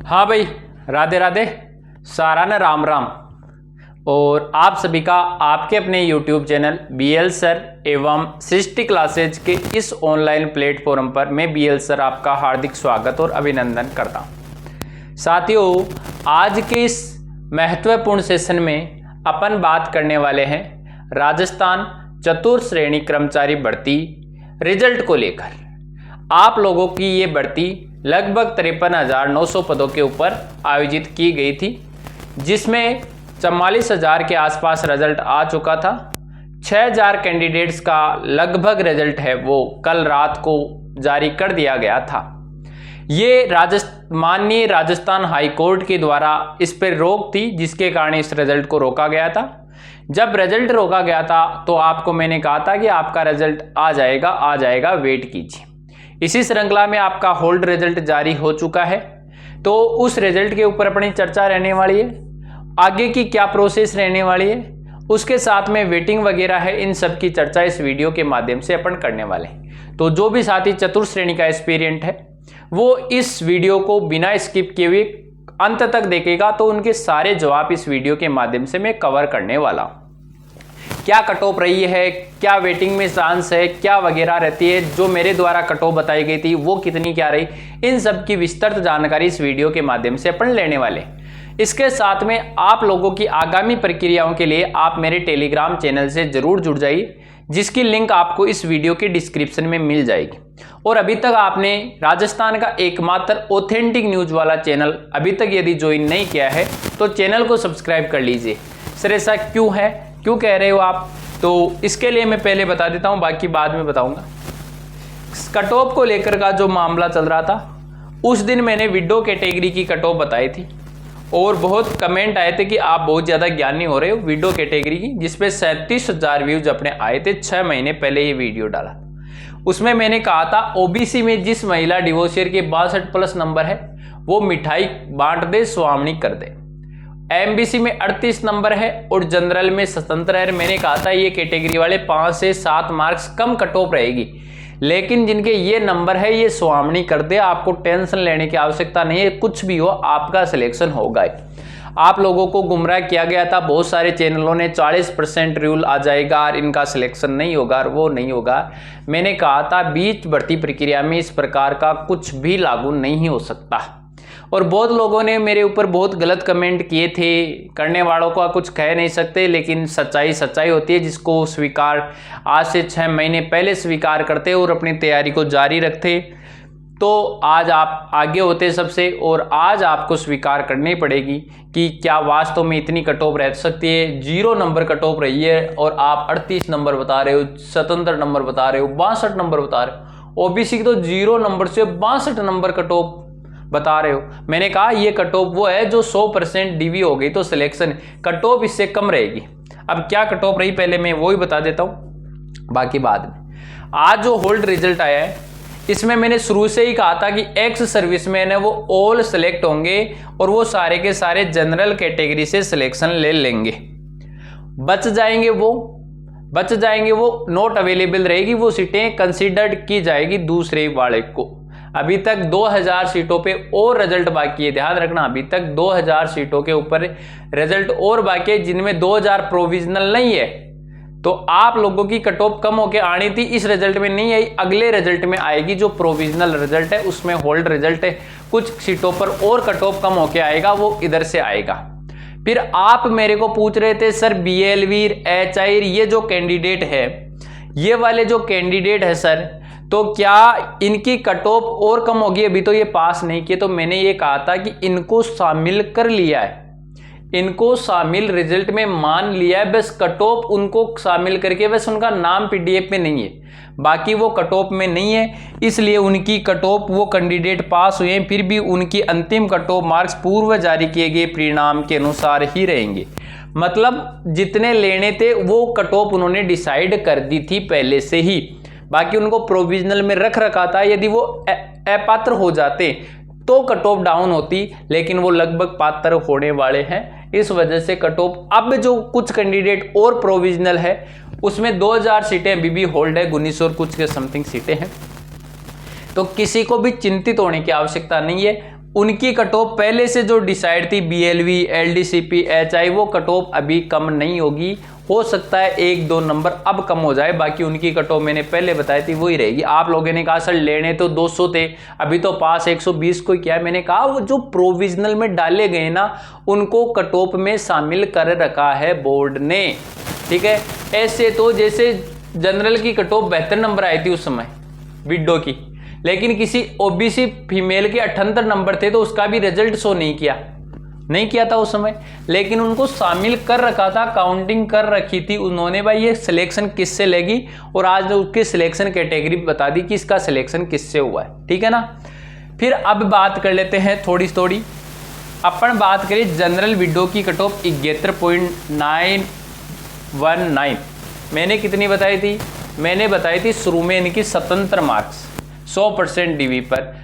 हाँ भाई, राधे राधे, साराना राम राम। और आप सभी का आपके अपने YouTube चैनल BL सर एवं सृष्टि क्लासेज के इस ऑनलाइन प्लेटफॉर्म पर मैं BL सर आपका हार्दिक स्वागत और अभिनंदन करता हूँ। साथियों, आज के इस महत्वपूर्ण सेशन में अपन बात करने वाले हैं राजस्थान चतुर्थ श्रेणी कर्मचारी भर्ती रिजल्ट को लेकर। आप लोगों की ये भर्ती लगभग 53,900 पदों के ऊपर आयोजित की गई थी, जिसमें 44,000 के आसपास रिजल्ट आ चुका था। 6,000 कैंडिडेट्स का लगभग रिजल्ट है वो कल रात को जारी कर दिया गया था। ये माननीय राजस्थान हाई कोर्ट के द्वारा इस पर रोक थी, जिसके कारण इस रिजल्ट को रोका गया था। जब रिजल्ट रोका गया था तो आपको मैंने कहा था कि आपका रिजल्ट आ जाएगा, वेट कीजिए। इसी श्रृंखला में आपका होल्ड रिजल्ट जारी हो चुका है, तो उस रिजल्ट के ऊपर अपनी चर्चा रहने वाली है। आगे की क्या प्रोसेस रहने वाली है, उसके साथ में वेटिंग वगैरह है, इन सब की चर्चा इस वीडियो के माध्यम से अपन करने वाले हैं। तो जो भी साथी चतुर्थ श्रेणी का एस्पिरेंट है वो इस वीडियो को बिना स्किप किए हुए अंत तक देखेगा, तो उनके सारे जवाब इस वीडियो के माध्यम से मैं कवर करने वाला हूँ। क्या कट ऑफ रही है, क्या वेटिंग में चांस है, क्या वगैरह रहती है, जो मेरे द्वारा कट ऑफ बताई गई थी वो कितनी क्या रही, इन सब की विस्तृत जानकारी इस वीडियो के माध्यम से अपन लेने वाले। इसके साथ में आप लोगों की आगामी प्रक्रियाओं के लिए आप मेरे टेलीग्राम चैनल से जरूर जुड़ जाइए, जिसकी लिंक आपको इस वीडियो के डिस्क्रिप्शन में मिल जाएगी। और अभी तक आपने राजस्थान का एकमात्र ऑथेंटिक न्यूज वाला चैनल अभी तक यदि ज्वाइन नहीं किया है तो चैनल को सब्सक्राइब कर लीजिए। सर ऐसा क्यों है, क्यों कह रहे हो आप, तो इसके लिए मैं पहले बता देता हूं, बाकी बाद में बताऊंगा। कट ऑफ को लेकर का जो मामला चल रहा था, उस दिन मैंने विडो कैटेगरी की कट ऑफ बताई थी और बहुत कमेंट आए थे कि आप बहुत ज़्यादा ज्ञानी हो रहे हो विडो कैटेगरी की, जिसपे 37,000 व्यूज अपने आए थे। 6 महीने पहले ये वीडियो डाला। उसमें मैंने कहा था ओबीसी में जिस महिला डिवोशियर के 62+ नंबर है वो मिठाई बांट दे, स्वामनी कर दे। एमबीसी में 38 नंबर है और जनरल में स्वतंत्र है। मैंने कहा था ये कैटेगरी वाले 5 से 7 मार्क्स कम कट ऑफ रहेगी, लेकिन जिनके ये नंबर है ये स्वामनी कर दे, आपको टेंशन लेने की आवश्यकता नहीं है, कुछ भी हो आपका सिलेक्शन होगा। आप लोगों को गुमराह किया गया था, बहुत सारे चैनलों ने 40% रूल आ जाएगा और इनका सिलेक्शन नहीं होगा और वो नहीं होगा। मैंने कहा था बीच भर्ती प्रक्रिया में इस प्रकार का कुछ भी लागू नहीं हो सकता। और बहुत लोगों ने मेरे ऊपर बहुत गलत कमेंट किए थे। करने वालों को कुछ कह नहीं सकते, लेकिन सच्चाई होती है, जिसको स्वीकार आज से 6 महीने पहले स्वीकार करते और अपनी तैयारी को जारी रखते तो आज आप आगे होते सबसे। और आज आपको स्वीकार करनी पड़ेगी कि क्या वास्तव में इतनी कट ऑफ रह सकती है। 0 नंबर कट ऑफ रही है और आप 38 नंबर बता रहे हो, स्वतंत्र नंबर बता रहे हो, 62 नंबर बता रहे हो। ओबीसी की तो 0 नंबर से 62 नंबर कट ऑफ बता रहे हो। मैंने कहा ये कट ऑफ वो है जो 100% डीवी हो गई तो सिलेक्शन, कट ऑफ इससे कम रहेगी। अब क्या कट ऑफ रही पहले मैं वो ही बता देता हूं, बाकी बाद में। आज जो होल्ड रिजल्ट आया है इसमें मैंने शुरू से ही कहा था कि एक्स सर्विसमैन है वो ऑल सेलेक्ट होंगे और वो सारे के सारे जनरल कैटेगरी से सिलेक्शन ले लेंगे। बच जाएंगे वो नॉट अवेलेबल रहेगी, वो सीटें कंसीडर्ड की जाएगी दूसरे वाले को। अभी तक 2000 सीटों पे और रिजल्ट बाकी है, ध्यान रखना। अभी तक 2000 सीटों के ऊपर रिजल्ट और बाकी है, जिनमें 2000 प्रोविजनल नहीं है। तो आप लोगों की कट ऑफ कम होके आनी थी, इस रिजल्ट में नहीं आई, अगले रिजल्ट में आएगी। जो प्रोविजनल रिजल्ट है उसमें होल्ड रिजल्ट है, कुछ सीटों पर और कट ऑफ कम होके आएगा, वो इधर से आएगा। फिर आप मेरे को पूछ रहे थे सर बीएलवीर, एचआईर, ये जो कैंडिडेट है, ये वाले जो कैंडिडेट है सर, तो क्या इनकी कट ऑफ और कम होगी, अभी तो ये पास नहीं किए। तो मैंने ये कहा था कि इनको शामिल कर लिया है, इनको शामिल रिजल्ट में मान लिया है, बस कट ऑफ उनको शामिल करके, बस उनका नाम पीडीएफ में नहीं है, बाकी वो कट ऑफ में नहीं है। इसलिए उनकी कट ऑफ, वो कैंडिडेट पास हुए हैं, फिर भी उनकी अंतिम कट ऑफ मार्क्स पूर्व जारी किए गए परिणाम के अनुसार ही रहेंगे। मतलब जितने लेने थे वो कट ऑफ उन्होंने डिसाइड कर दी थी पहले से ही, बाकी उनको प्रोविजनल में रख रखा था। यदि वो अपात्र हो जाते तो कट ऑफ डाउन होती, लेकिन वो लगभग पात्र होने वाले हैं, इस वजह से कट ऑफ। अब जो कुछ कैंडिडेट और प्रोविजनल है उसमें 2000 सीटें अभी भी होल्ड है, 1900 और कुछ के समथिंग सीटें हैं। तो किसी को भी चिंतित होने की आवश्यकता नहीं है। उनकी कट ऑफ पहले से जो डिसाइड थी BLV, LDCP, HI, वो कट ऑफ अभी कम नहीं होगी। हो सकता है 1-2 नंबर अब कम हो जाए, बाकी उनकी कट ऑफ मैंने पहले बताई थी वही रहेगी। आप लोगों ने कहा सर लेने तो 200 थे, अभी तो पास 120 को किया। मैंने कहा वो जो प्रोविजनल में डाले गए ना, उनको कट ऑफ में शामिल कर रखा है बोर्ड ने, ठीक है। ऐसे तो जैसे जनरल की कट ऑफ 72 नंबर आई थी उस समय विडो की, लेकिन किसी OBC फीमेल के 78 नंबर थे तो उसका भी रिजल्ट शो नहीं किया था उस समय, लेकिन उनको शामिल कर रखा था, काउंटिंग कर रखी थी उन्होंने। भाई ये सिलेक्शन किससे लेगी, और आज उसकी सिलेक्शन कैटेगरी बता दी कि इसका सिलेक्शन किससे हुआ है, ठीक है ना। फिर अब बात कर लेते हैं थोड़ी अपन बात करें जनरल विडो की कट ऑफ 71.919। मैंने कितनी बताई थी? मैंने बताई थी शुरू में इनकी स्वतंत्र मार्क्स 100% DV पर,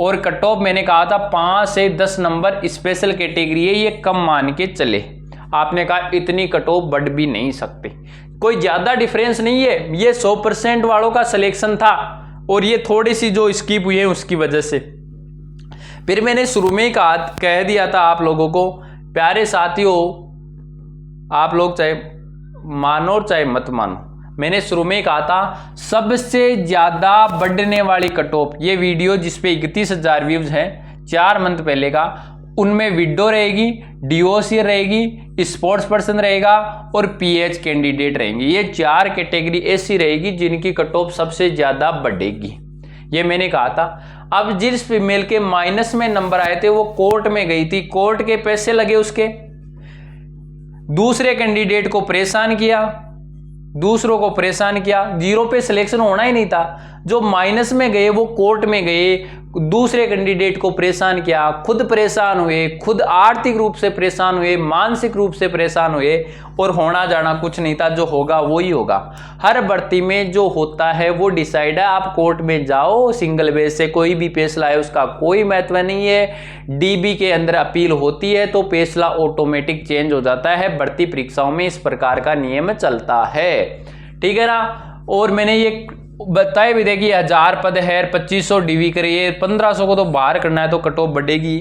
और कट ऑफ मैंने कहा था 5 से 10 नंबर स्पेशल कैटेगरी है, ये कम मान के चले। आपने कहा इतनी कट ऑफ बढ़ भी नहीं सकते, कोई ज़्यादा डिफरेंस नहीं है। ये 100% वालों का सिलेक्शन था, और ये थोड़ी सी जो स्किप हुई है उसकी वजह से। फिर मैंने शुरू में ही कह दिया था आप लोगों को, प्यारे साथियों, आप लोग चाहे मानो चाहे मत मानो, मैंने शुरू में कहा था सबसे ज़्यादा बढ़ने वाली कट ऑफ, ये वीडियो जिसपे 31,000 व्यूज हैं 4 मंथ पहले का, उनमें विडो रहेगी, DOC रहेगी, स्पोर्ट्स पर्सन रहेगा और PH कैंडिडेट रहेंगे। ये 4 कैटेगरी ऐसी रहेगी जिनकी कट ऑफ सबसे ज़्यादा बढ़ेगी, ये मैंने कहा था। अब जिस फीमेल के माइनस में नंबर आए थे वो कोर्ट में गई थी, कोर्ट के पैसे लगे उसके, दूसरे कैंडिडेट को परेशान किया, दूसरों को परेशान किया, 0 पे सिलेक्शन होना ही नहीं था। जो माइनस में गए वो कोर्ट में गए, दूसरे कैंडिडेट को परेशान किया, खुद परेशान हुए, खुद आर्थिक रूप से परेशान हुए, मानसिक रूप से परेशान हुए, और होना जाना कुछ नहीं था। जो होगा वो ही होगा। हर भर्ती में जो होता है वो डिसाइड है। आप कोर्ट में जाओ, सिंगल बेस से कोई भी फैसला है उसका कोई महत्व नहीं है। DB के अंदर अपील होती है तो फैसला ऑटोमेटिक चेंज हो जाता है। भर्ती परीक्षाओं में इस प्रकार का नियम चलता है, ठीक है ना। और मैंने ये बताए भी देखिए 1000 पद है, 2500 DV करिए, 1500 को तो बाहर करना है तो कट ऑफ बढ़ेगी।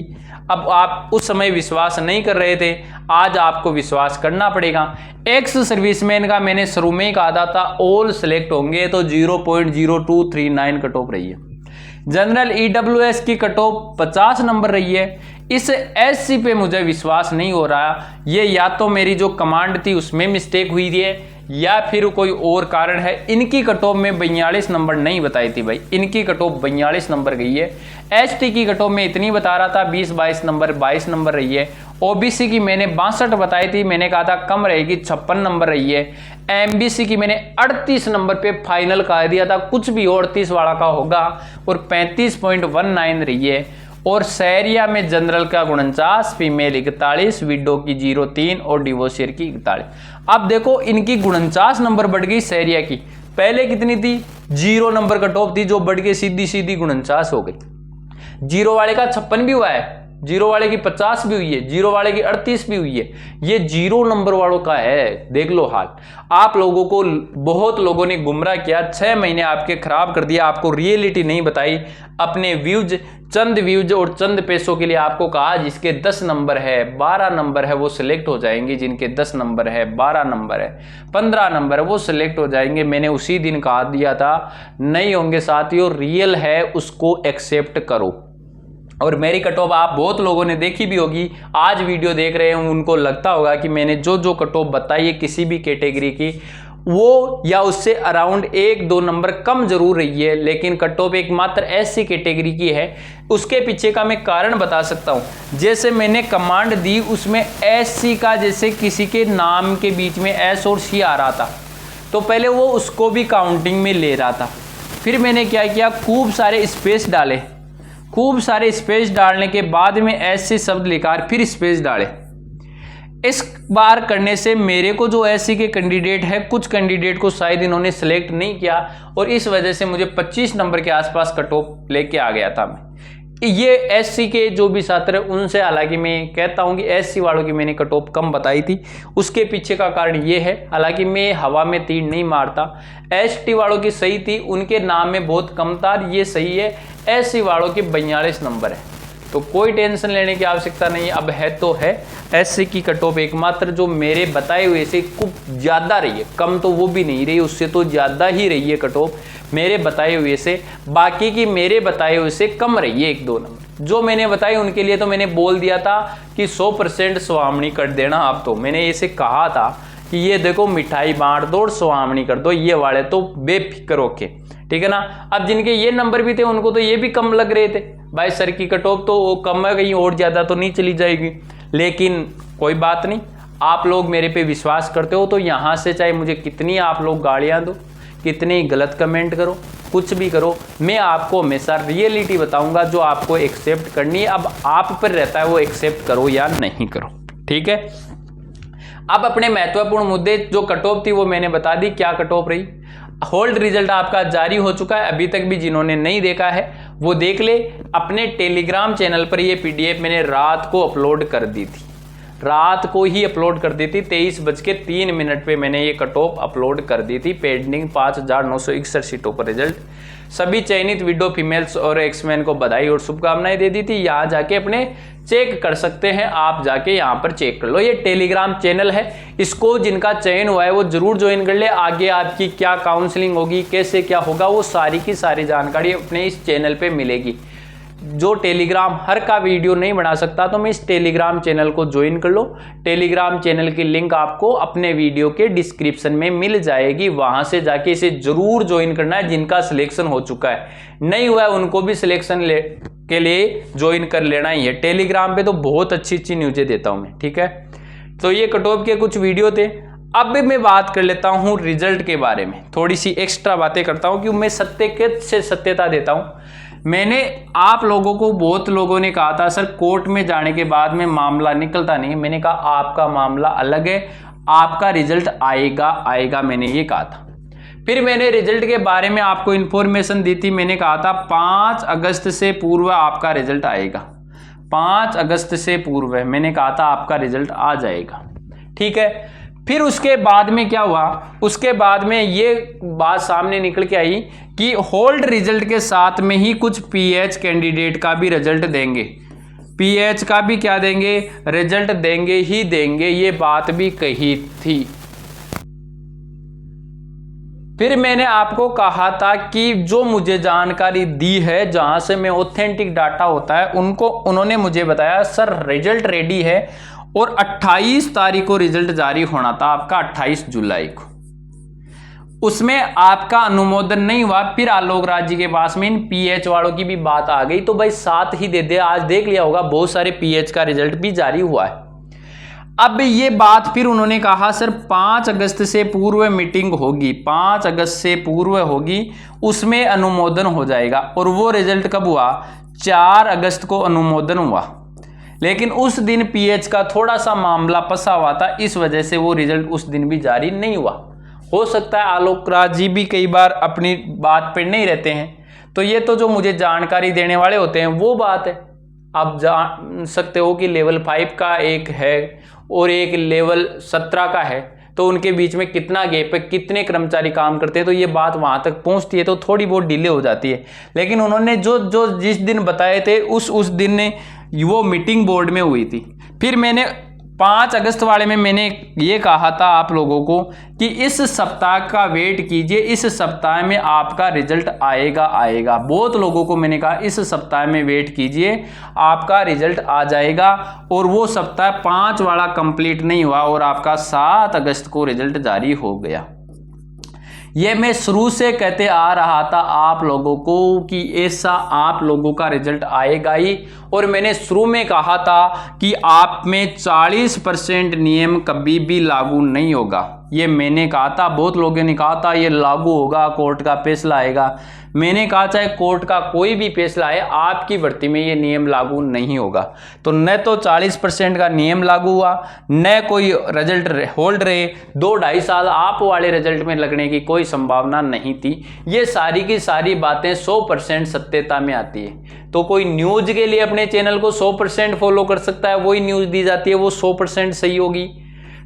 अब आप उस समय विश्वास नहीं कर रहे थे, आज आपको विश्वास करना पड़ेगा। एक्स सर्विसमैन का मैंने शुरू में ही कहा था ऑल सिलेक्ट होंगे तो 0.0239 कट ऑफ रही है। जनरल EWS की कट ऑफ 50 नंबर रही है। इस SC पे मुझे विश्वास नहीं हो रहा, ये या तो मेरी जो कमांड थी उसमें मिस्टेक हुई है या फिर कोई और कारण है। इनकी कट ऑफ में 42 नंबर नहीं बताई थी भाई, इनकी कट ऑफ 42 नंबर गई है। ST की कट ऑफ में इतनी बता रहा था 20-22 नंबर, 22 नंबर रही है। OBC की मैंने 62 बताई थी, मैंने कहा था कम रहेगी, 56 नंबर रही है। MBC की मैंने 38 नंबर पे फाइनल कह दिया था, कुछ भी 38 वाला का होगा, और 35.19 रही है। और शहरिया में जनरल का 49, फीमेल 41, विडो की 03 और डिवोशियर की 41। अब देखो इनकी 49 नंबर बढ़ गई शहरिया की, पहले कितनी थी? 0 नंबर कट ऑफ थी, जो बढ़ के सीधी 49 हो गई। 0 वाले का 56 भी हुआ है, 0 वाले की 50 भी हुई है, 0 वाले की 38 भी हुई है। ये 0 नंबर वालों का है, देख लो हाल। आप लोगों को बहुत लोगों ने गुमराह किया, 6 महीने आपके खराब कर दिया, आपको रियलिटी नहीं बताई, अपने व्यूज, चंद व्यूज और चंद पैसों के लिए आपको कहा जिसके 10 नंबर है, 12 नंबर है वो सिलेक्ट हो जाएंगे, जिनके 10 नंबर है, 12 नंबर है, 15 नंबर है वो सिलेक्ट हो जाएंगे। मैंने उसी दिन कहा दिया था नहीं होंगे साथियों, रियल है उसको एक्सेप्ट करो। और मेरी कट ऑफ आप बहुत लोगों ने देखी भी होगी, आज वीडियो देख रहे हैं उनको लगता होगा कि मैंने जो जो कट ऑफ बताई है किसी भी कैटेगरी की वो या उससे अराउंड 1-2 नंबर कम जरूर रही है, लेकिन कट ऑफ एकमात्र SC कैटेगरी की है। उसके पीछे का मैं कारण बता सकता हूं। जैसे मैंने कमांड दी उसमें SC का जैसे किसी के नाम के बीच में S और C आ रहा था तो पहले वो उसको भी काउंटिंग में ले रहा था। फिर मैंने क्या किया, खूब सारे स्पेस डाले, खूब सारे स्पेस डालने के बाद में SC शब्द लिखा फिर स्पेस डाले। इस बार करने से मेरे को जो SC के कैंडिडेट है, कुछ कैंडिडेट को शायद इन्होंने सिलेक्ट नहीं किया और इस वजह से मुझे 25 नंबर के आसपास कट ऑफ लेके आ गया था मैं। ये SC के जो भी छात्र हैं उनसे, हालांकि मैं कहता हूं कि SC वालों की मैंने कट ऑफ कम बताई थी, उसके पीछे का कारण ये है, हालांकि मैं हवा में तीर नहीं मारता। ST वालों की सही थी, उनके नाम में बहुत कम था, ये सही है। SC वालों के 42 नंबर है, तो कोई टेंशन लेने की आवश्यकता नहीं है। अब है तो है, एससी की कट ऑफ एकमात्र जो मेरे बताए हुए से कुछ ज़्यादा रही है, कम तो वो भी नहीं रही, उससे तो ज़्यादा ही रही है कट ऑफ मेरे बताए हुए से। बाकी की मेरे बताए हुए से कम रही है 1-2 नंबर। जो मैंने बताई उनके लिए तो मैंने बोल दिया था कि 100% स्वामणी कर देना आप, तो मैंने इसे कहा था कि ये देखो मिठाई बांट दो और स्वामणी कर दो, ये वाले तो बेफिक्र होके, ठीक है ना। अब जिनके ये नंबर भी थे उनको तो ये भी कम लग रहे थे, भाई सर की कट ऑफ तो कम है, कहीं और ज़्यादा तो नहीं चली जाएगी। लेकिन कोई बात नहीं, आप लोग मेरे पे विश्वास करते हो तो यहाँ से चाहे मुझे कितनी आप लोग गालियाँ दो, कितनी गलत कमेंट करो, कुछ भी करो, मैं आपको हमेशा रियलिटी बताऊंगा जो आपको एक्सेप्ट करनी है। अब आप पर रहता है वो एक्सेप्ट करो या नहीं करो, ठीक है। अब अपने महत्वपूर्ण मुद्दे, जो कट ऑफ थी वो मैंने बता दी, क्या कट ऑफ रही। होल्ड रिजल्ट आपका जारी हो चुका है, अभी तक भी जिन्होंने नहीं देखा है वो देख ले। अपने टेलीग्राम चैनल पर ये पीडीएफ मैंने रात को अपलोड कर दी थी, रात को ही अपलोड कर दी थी, 23:03 पे मैंने ये कट ऑफ अपलोड कर दी थी। पेंडिंग 5,961 सीटों पर रिजल्ट, सभी चयनित विडो फीमेल्स और एक्समैन को बधाई और शुभकामनाएं दे दी थी। यहाँ जाके अपने चेक कर सकते हैं, आप जाके यहाँ पर चेक कर लो। ये टेलीग्राम चैनल है, इसको जिनका चयन हुआ है वो जरूर ज्वाइन कर ले। आगे आपकी क्या काउंसलिंग होगी, कैसे क्या होगा, वो सारी की सारी जानकारी अपने इस चैनल पे मिलेगी। जो टेलीग्राम हर का वीडियो नहीं बना सकता तो मैं इस टेलीग्राम चैनल को ज्वाइन कर लो। टेलीग्राम चैनल की लिंक आपको अपने वीडियो के डिस्क्रिप्शन में मिल जाएगी, वहां से जाके इसे जरूर ज्वाइन करना है। जिनका सिलेक्शन हो चुका है, नहीं हुआ है, उनको भी सिलेक्शन के लिए ज्वाइन कर लेना ही है। टेलीग्राम पे तो बहुत अच्छी अच्छी न्यूज़ें देता हूं मैं, ठीक है। तो ये कट ऑफ के कुछ वीडियो थे। अब मैं बात कर लेता हूं रिजल्ट के बारे में, थोड़ी सी एक्स्ट्रा बातें करता हूं कि मैं सत्य से सत्यता देता हूं। मैंने आप लोगों को, बहुत लोगों ने कहा था सर कोर्ट में जाने के बाद में मामला निकलता नहीं है। मैंने कहा आपका मामला अलग है, आपका रिजल्ट आएगा, मैंने ये कहा था। फिर मैंने रिजल्ट के बारे में आपको इन्फॉर्मेशन दी थी, मैंने कहा था 5 अगस्त से पूर्व आपका रिजल्ट आएगा। 5 अगस्त से पूर्व मैंने कहा था आपका रिजल्ट आ जाएगा, ठीक है। फिर उसके बाद में क्या हुआ, उसके बाद में ये बात सामने निकल के आई कि होल्ड रिजल्ट के साथ में ही कुछ पीएच कैंडिडेट का भी रिजल्ट देंगे, पीएच का भी क्या देंगे, रिजल्ट देंगे ही देंगे, ये बात भी कही थी। फिर मैंने आपको कहा था कि जो मुझे जानकारी दी है, जहां से मैं ऑथेंटिक डाटा होता है उनको, उन्होंने मुझे बताया सर रिजल्ट रेडी है और 28 तारीख को रिजल्ट जारी होना था आपका, 28 जुलाई को। उसमें आपका अनुमोदन नहीं हुआ। फिर आलोक राज जी के पास में इन पीएच वालों की भी बात आ गई, तो भाई साथ ही दे दे। आज देख लिया होगा बहुत सारे पीएच का रिजल्ट भी जारी हुआ है। अब ये बात फिर उन्होंने कहा सर 5 अगस्त से पूर्व मीटिंग होगी, 5 अगस्त से पूर्व होगी, उसमें अनुमोदन हो जाएगा। और वो रिजल्ट कब हुआ, 4 अगस्त को अनुमोदन हुआ। लेकिन उस दिन पीएच का थोड़ा सा मामला फंसा हुआ था, इस वजह से वो रिजल्ट उस दिन भी जारी नहीं हुआ। हो सकता है आलोक राज जी भी कई बार अपनी बात पर नहीं रहते हैं, तो ये तो जो मुझे जानकारी देने वाले होते हैं वो बात है। आप जान सकते हो कि लेवल 5 का एक है और एक लेवल 17 का है, तो उनके बीच में कितना गैप है, कितने कर्मचारी काम करते हैं, तो ये बात वहां तक पहुंचती है तो थोड़ी बहुत डिले हो जाती है। लेकिन उन्होंने जो जिस दिन बताए थे उस दिन ने वो मीटिंग बोर्ड में हुई थी। फिर मैंने 5 अगस्त वाले में मैंने ये कहा था आप लोगों को कि इस सप्ताह का वेट कीजिए, इस सप्ताह में आपका रिजल्ट आएगा। बहुत लोगों को मैंने कहा इस सप्ताह में वेट कीजिए, आपका रिजल्ट आ जाएगा। और वो सप्ताह 5 वाला कंप्लीट नहीं हुआ और आपका 7 अगस्त को रिजल्ट जारी हो गया। ये मैं शुरू से कहते आ रहा था आप लोगों को कि ऐसा आप लोगों का रिजल्ट आएगा ही। और मैंने शुरू में कहा था कि आप में 40% नियम कभी भी लागू नहीं होगा, ये मैंने कहा था। बहुत लोगों ने कहा था ये लागू होगा, कोर्ट का फैसला आएगा। मैंने कहा चाहे कोर्ट का कोई भी फैसला है, आपकी भर्ती में ये नियम लागू नहीं होगा। तो न तो 40% का नियम लागू हुआ, न कोई रिजल्ट होल्ड रहे। 2-2.5 साल आप वाले रिजल्ट में लगने की कोई संभावना नहीं थी। ये सारी की सारी बातें 100% सत्यता में आती है। तो कोई न्यूज़ के लिए अपने चैनल को 100% फॉलो कर सकता है, वही न्यूज़ दी जाती है वो 100% सही होगी।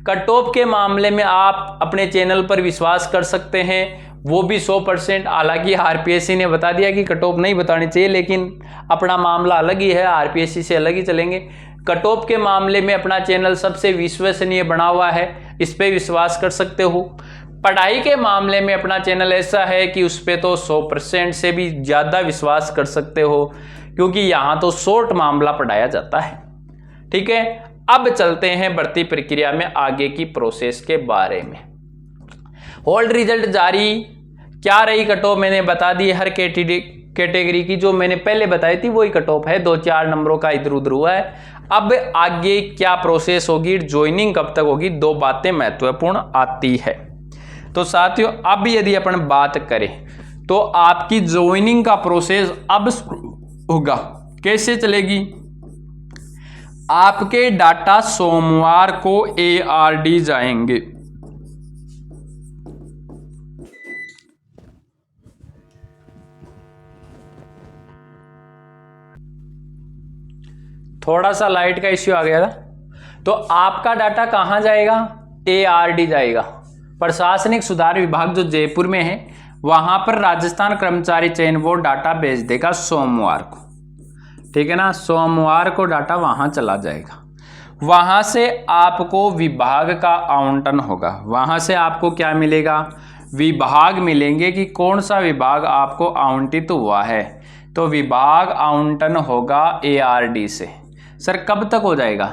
कट ऑफ के मामले में आप अपने चैनल पर विश्वास कर सकते हैं, वो भी 100%। हालांकि आरपीएससी ने बता दिया कि कट ऑफ नहीं बतानी चाहिए, लेकिन अपना मामला अलग ही है, आरपीएससी से अलग ही चलेंगे। कट ऑफ के मामले में अपना चैनल सबसे विश्वसनीय बना हुआ है, इस पे विश्वास कर सकते हो। पढ़ाई के मामले में अपना चैनल ऐसा है कि उस पे तो 100% से भी ज़्यादा विश्वास कर सकते हो, क्योंकि यहाँ तो शॉर्ट मामला पढ़ाया जाता है। ठीक है, अब चलते हैं भर्ती प्रक्रिया में आगे की प्रोसेस के बारे में। होल्ड रिजल्ट जारी क्या रही कट ऑफ मैंने बता दी, हर कैटेगरी की जो मैंने पहले बताई थी वही कट ऑफ है, 2-4 नंबरों का इधर उधर हुआ है। अब आगे क्या प्रोसेस होगी, ज्वाइनिंग कब तक होगी, 2 बातें महत्वपूर्ण आती है। तो साथियों अब यदि अपन बात करें तो आपकी ज्वाइनिंग का प्रोसेस अब होगा, कैसे चलेगी। आपके डाटा सोमवार को ARD जाएंगे। थोड़ा सा लाइट का इश्यू आ गया था। तो आपका डाटा कहां जाएगा, ARD जाएगा। प्रशासनिक सुधार विभाग जो जयपुर में है वहां पर राजस्थान कर्मचारी चयन बोर्ड डाटा भेज देगा सोमवार को। ठीक है ना, सोमवार को डाटा वहां चला जाएगा। वहां से आपको विभाग का आवंटन होगा। वहां से आपको क्या मिलेगा, विभाग मिलेंगे कि कौन सा विभाग आपको आवंटित हुआ है। तो विभाग आवंटन होगा ARD से। सर कब तक हो जाएगा,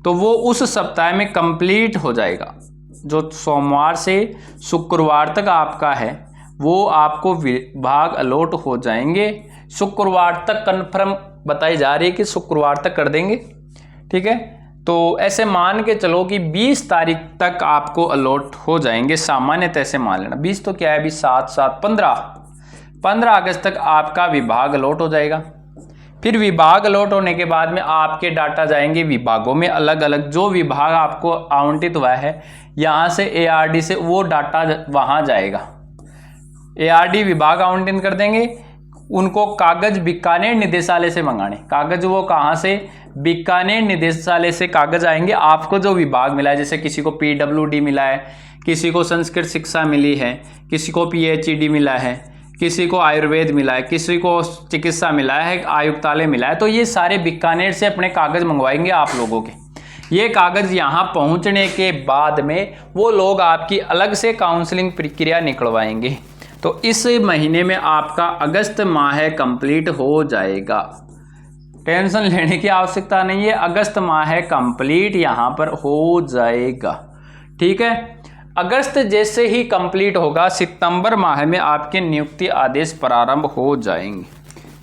तो वो उस सप्ताह में कंप्लीट हो जाएगा। जो सोमवार से शुक्रवार तक आपका है वो आपको विभाग अलॉट हो जाएंगे। शुक्रवार तक कंफर्म बताई जा रही है कि शुक्रवार तक कर देंगे। ठीक है, तो ऐसे मान के चलो कि 20 तारीख तक आपको अलॉट हो जाएंगे, सामान्यतः ऐसे मान लेना। 20 तो क्या है अभी, 7-7 15 अगस्त तक आपका विभाग अलॉट हो जाएगा। फिर विभाग अलॉट होने के बाद में आपके डाटा जाएंगे विभागों में, अलग अलग जो विभाग आपको आवंटित हुआ है यहाँ से ARD से वो डाटा वहाँ जाएगा। ARD विभाग आवंटित कर देंगे, उनको कागज बीकानेर निदेशालय से मंगाने। कागज वो कहाँ से, बीकानेर निदेशालय से कागज आएंगे। आपको जो विभाग मिला है, जैसे किसी को PWD मिला है, किसी को संस्कृत शिक्षा मिली है, किसी को PhD मिला है, किसी को आयुर्वेद मिला है, किसी को चिकित्सा मिला है, आयुक्तालय मिला है, तो ये सारे बीकानेर से अपने कागज मंगवाएंगे आप लोगों के। ये कागज यहाँ पहुँचने के बाद में वो लोग आपकी अलग से काउंसलिंग प्रक्रिया निकलवाएंगे। तो इस महीने में आपका अगस्त माह कंप्लीट हो जाएगा, टेंशन लेने की आवश्यकता नहीं है। अगस्त माह कंप्लीट यहाँ पर हो जाएगा। ठीक है, अगस्त जैसे ही कंप्लीट होगा सितंबर माह में आपके नियुक्ति आदेश प्रारंभ हो जाएंगे।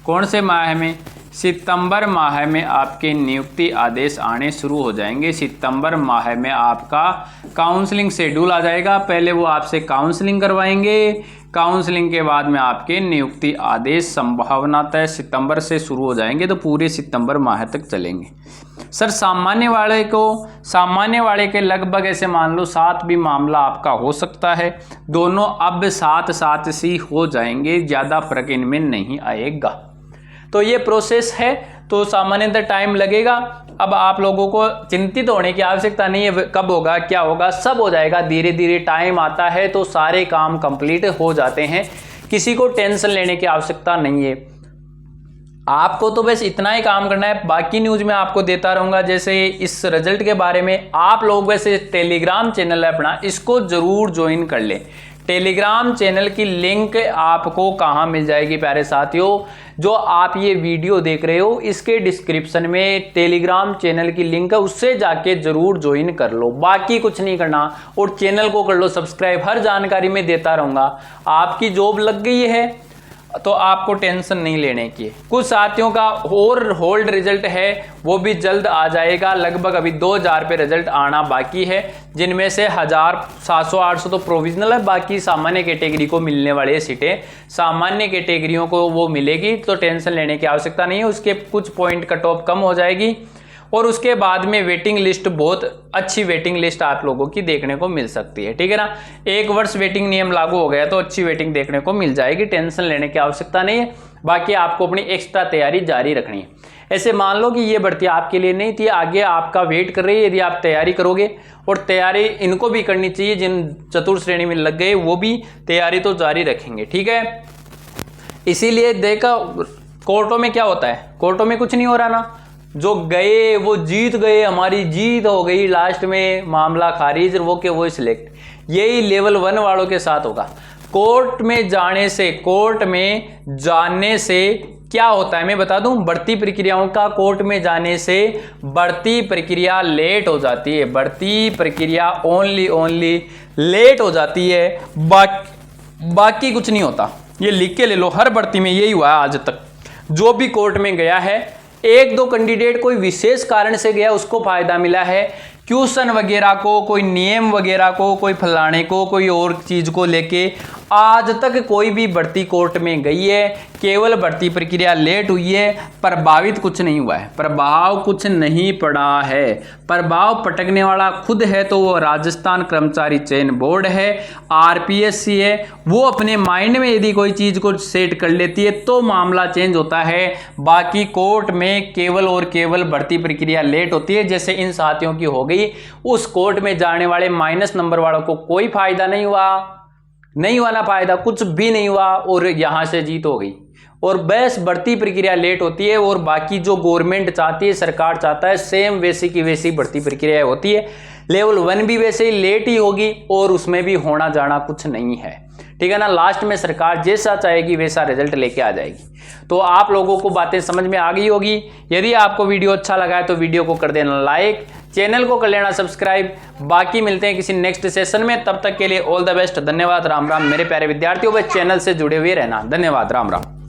कौन से माह में, सितंबर माह में आपके नियुक्ति आदेश आने शुरू हो जाएंगे। सितंबर माह में आपका काउंसलिंग शेड्यूल आ जाएगा। पहले वो आपसे काउंसलिंग करवाएंगे, काउंसलिंग के बाद में आपके नियुक्ति आदेश संभावनातः सितंबर से शुरू हो जाएंगे, तो पूरे सितंबर माह तक चलेंगे। सर सामान्य वाले के लगभग ऐसे मान लो 7 भी मामला आपका हो सकता है। दोनों अब 7 सी हो जाएंगे, ज़्यादा फर्क इनमें नहीं आएगा। तो ये प्रोसेस है, तो सामान्यतः टाइम लगेगा। अब आप लोगों को चिंतित होने की आवश्यकता नहीं है, कब होगा क्या होगा, सब हो जाएगा। धीरे धीरे टाइम आता है तो सारे काम कंप्लीट हो जाते हैं, किसी को टेंशन लेने की आवश्यकता नहीं है। आपको तो बस इतना ही काम करना है, बाकी न्यूज़ मैं आपको देता रहूँगा। जैसे इस रिजल्ट के बारे में आप लोग वैसे टेलीग्राम चैनल है अपना, इसको ज़रूर ज्वाइन कर लें। टेलीग्राम चैनल की लिंक आपको कहाँ मिल जाएगी प्यारे साथियों, जो आप ये वीडियो देख रहे हो इसके डिस्क्रिप्शन में टेलीग्राम चैनल की लिंक है, उससे जाके जरूर ज्वाइन कर लो। बाकी कुछ नहीं करना, और चैनल को कर लो सब्सक्राइब, हर जानकारी में देता रहूँगा। आपकी जॉब लग गई है तो आपको टेंशन नहीं लेने की। कुछ साथियों का और होल्ड रिजल्ट है वो भी जल्द आ जाएगा, लगभग अभी 2000 पे रिजल्ट आना बाकी है, जिनमें से 1000 700-800 तो प्रोविजनल है, बाकी सामान्य कैटेगरी को मिलने वाली है सीटें। सामान्य कैटेगरियों को वो मिलेगी, तो टेंशन लेने की आवश्यकता नहीं है। उसके कुछ पॉइंट कट ऑफ कम हो जाएगी, और उसके बाद में वेटिंग लिस्ट, बहुत अच्छी वेटिंग लिस्ट आप लोगों की देखने को मिल सकती है, ठीक है ना। 1 वर्ष वेटिंग नियम लागू हो गया तो अच्छी वेटिंग देखने को मिल जाएगी, टेंशन लेने की आवश्यकता नहीं है। बाकी आपको अपनी एक्स्ट्रा तैयारी जारी रखनी है। ऐसे मान लो कि ये भर्ती आपके लिए नहीं थी, आगे आपका वेट कर रही है। यदि आप तैयारी करोगे, और तैयारी इनको भी करनी चाहिए जिन चतुर्थ श्रेणी में लग गए, वो भी तैयारी तो जारी रखेंगे, ठीक है। इसीलिए देखा कोर्टों में क्या होता है, कोर्टों में कुछ नहीं हो रहा ना, जो गए वो जीत गए, हमारी जीत हो गई, लास्ट में मामला खारिज, वो के वो सिलेक्ट। यही लेवल 1 वालों के साथ होगा। कोर्ट में जाने से, कोर्ट में जाने से क्या होता है मैं बता दूं, बढ़ती प्रक्रियाओं का कोर्ट में जाने से बढ़ती प्रक्रिया लेट हो जाती है, बढ़ती प्रक्रिया ओनली लेट हो जाती है, बाकी कुछ नहीं होता। ये लिख के ले लो, हर भर्ती में यही हुआ है आज तक। जो भी कोर्ट में गया है, 1-2 कैंडिडेट कोई विशेष कारण से गया, उसको फायदा मिला है। क्वेश्चन वगैरह को, कोई नियम वगैरह को, कोई फलाने को, कोई और चीज को लेके आज तक कोई भी भर्ती कोर्ट में गई है, केवल भर्ती प्रक्रिया लेट हुई है, प्रभावित कुछ नहीं हुआ है, प्रभाव कुछ नहीं पड़ा है। प्रभाव पटकने वाला खुद है तो वो राजस्थान कर्मचारी चयन बोर्ड है, आरपीएससी है। वो अपने माइंड में यदि कोई चीज को सेट कर लेती है तो मामला चेंज होता है। बाकी कोर्ट में केवल और केवल भर्ती प्रक्रिया लेट होती है। जैसे इन साथियों की हो गई, उस कोर्ट में जाने वाले माइनस नंबर वालों को कोई फायदा नहीं हुआ ना, फायदा कुछ भी नहीं हुआ, और यहां से जीत हो गई। और बस भर्ती प्रक्रिया लेट होती है, और बाकी जो गवर्नमेंट चाहती है, सरकार चाहता है, सेम वैसी की वैसी भर्ती प्रक्रिया होती है। लेवल 1 भी वैसे ही लेट ही होगी, और उसमें भी होना जाना कुछ नहीं है, ठीक है ना। लास्ट में सरकार जैसा चाहेगी वैसा रिजल्ट लेके आ जाएगी। तो आप लोगों को बातें समझ में आ गई होगी। यदि आपको वीडियो अच्छा लगा है तो वीडियो को कर देना लाइक, चैनल को कर लेना सब्सक्राइब। बाकी मिलते हैं किसी नेक्स्ट सेशन में, तब तक के लिए ऑल द बेस्ट। धन्यवाद, राम राम मेरे प्यारे विद्यार्थियों। बस चैनल से जुड़े हुए रहना। धन्यवाद, राम राम।